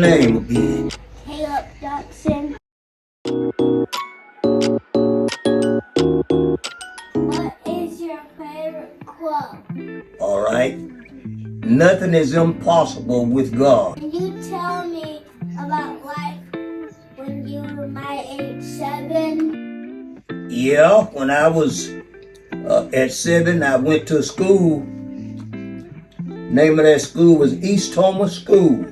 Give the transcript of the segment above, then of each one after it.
name again? Caleb Jackson. What is your favorite quote? All right. Nothing is impossible with God. Can you tell me about life when you were my age 7? Yeah, when I was at 7, I went to school. Name of that school was East Thomas School.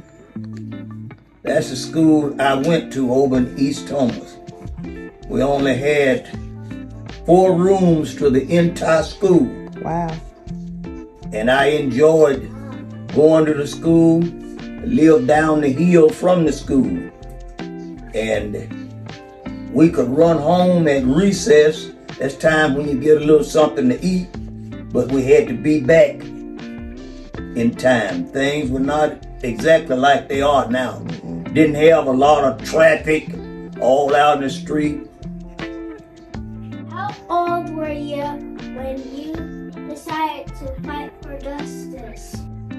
That's the school I went to over in East Thomas. We only had 4 rooms to the entire school. Wow. And I enjoyed going to the school, lived down the hill from the school. And we could run home at recess. That's time when you get a little something to eat, but we had to be back in time. Things were not exactly like they are now. Didn't have a lot of traffic all out in the street. How old were you when you decided to fight for justice?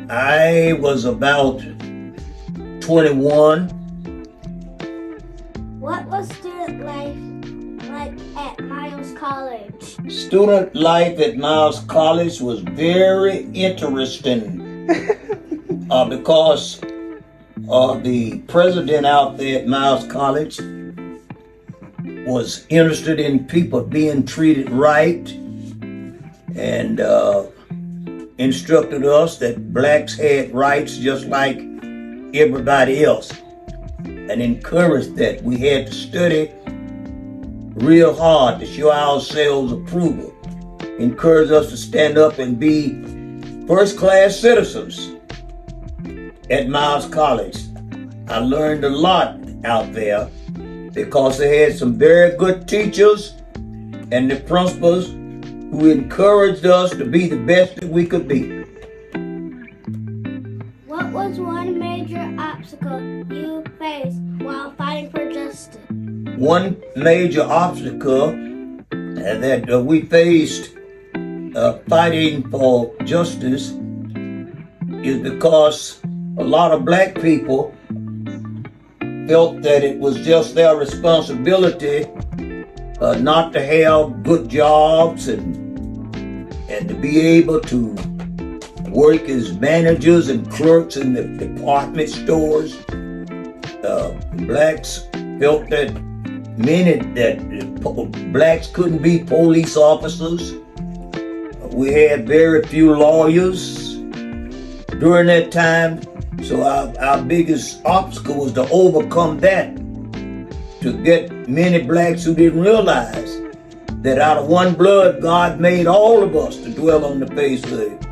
I was about 21. What was student life like at Miles College? Student life at Miles College was very interesting because the president out there at Miles College was interested in people being treated right and instructed us that blacks had rights just like everybody else and encouraged that we had to study real hard to show ourselves approval. Encouraged us to stand up and be first-class citizens at Miles College. I learned a lot out there because they had some very good teachers and the principals who encouraged us to be the best that we could be. What was one major obstacle you faced while fighting for justice? One major obstacle that we faced fighting for justice is because a lot of black people felt that it was just their responsibility not to have good jobs and to be able to work as managers and clerks in the department stores. Blacks felt that blacks couldn't be police officers. We had very few lawyers during that time, so our biggest obstacle was to overcome that, to get many blacks who didn't realize that out of one blood, God made all of us to dwell on the face of the earth.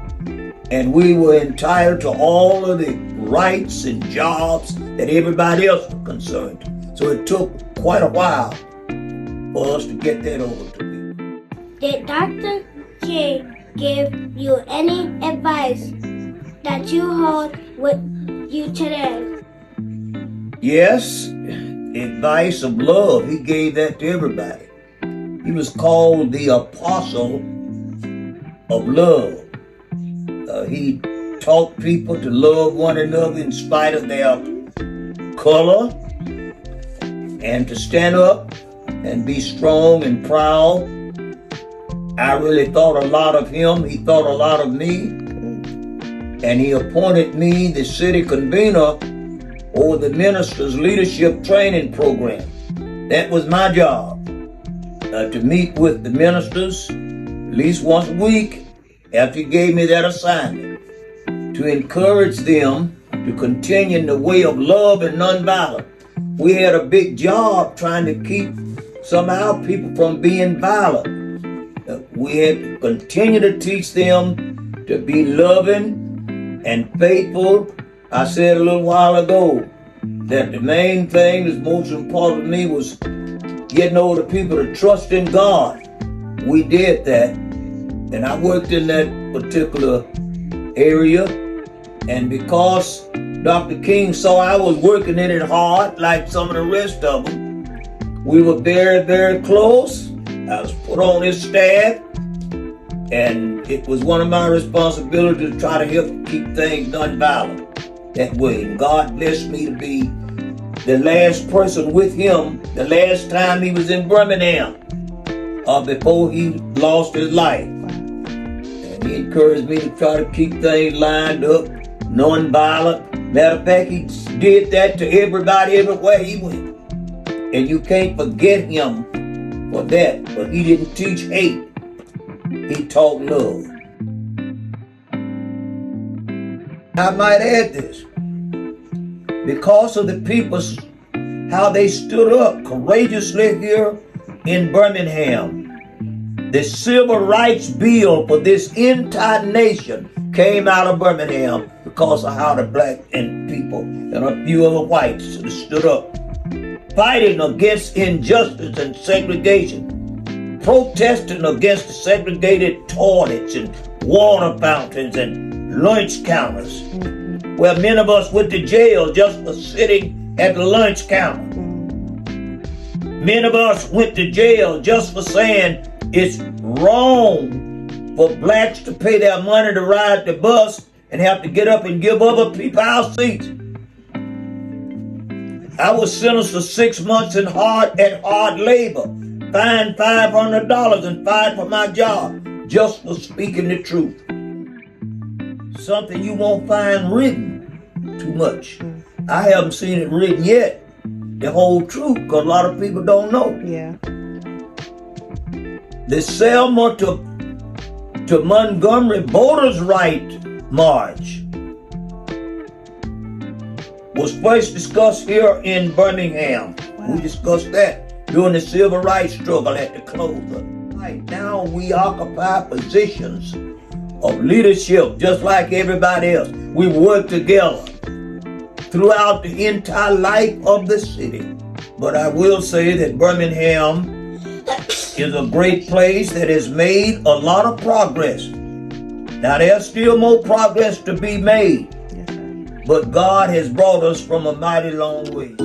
And we were entitled to all of the rights and jobs that everybody else was concerned. So it took quite a while for us to get that over to me. Did Dr. J give you any advice that you hold with you today? Yes, advice of love. He gave that to everybody. He was called the apostle of love. He taught people to love one another in spite of their color and to stand up and be strong and proud. I really thought a lot of him. He thought a lot of me. And he appointed me the city convener over the minister's leadership training program. That was my job, to meet with the ministers at least once a week after he gave me that assignment, to encourage them to continue in the way of love and nonviolence. We had a big job trying to keep some of our people from being violent. We had to continue to teach them to be loving and faithful. I said a little while ago that the main thing that's most important to me was getting all the people to trust in God. We did that, and I worked in that particular area, and because Dr. King saw I was working in it hard like some of the rest of them, we were very, very close. I was put on his staff, and it was one of my responsibilities to try to help keep things nonviolent. that way. And God blessed me to be the last person with him the last time he was in Birmingham, before he lost his life. And he encouraged me to try to keep things lined up, non-violent. Matter of fact, he did that to everybody everywhere he went. And you can't forget him for that. But he didn't teach hate. He taught love. I might add this. Because of the people, how they stood up courageously here in Birmingham. The civil rights bill for this entire nation came out of Birmingham because of how the black and people and a few other whites stood up, fighting against injustice and segregation, protesting against the segregated toilets and water fountains and lunch counters, where many of us went to jail just for sitting at the lunch counter. Many of us went to jail just for saying it's wrong for blacks to pay their money to ride the bus and have to get up and give other people our seats. I was sentenced to 6 months in hard labor, fined $500 and fired for my job just for speaking the truth. Something you won't find written too much. I haven't seen it written yet, the whole truth, because a lot of people don't know. Yeah. The Selma to Montgomery Voters' Right March was first discussed here in Birmingham. Wow. We discussed that during the civil rights struggle at the close of the night. Now we occupy positions of leadership just like everybody else. We work together throughout the entire life of the city. But I will say that Birmingham is a great place that has made a lot of progress. Now there's still more progress to be made, but God has brought us from a mighty long way.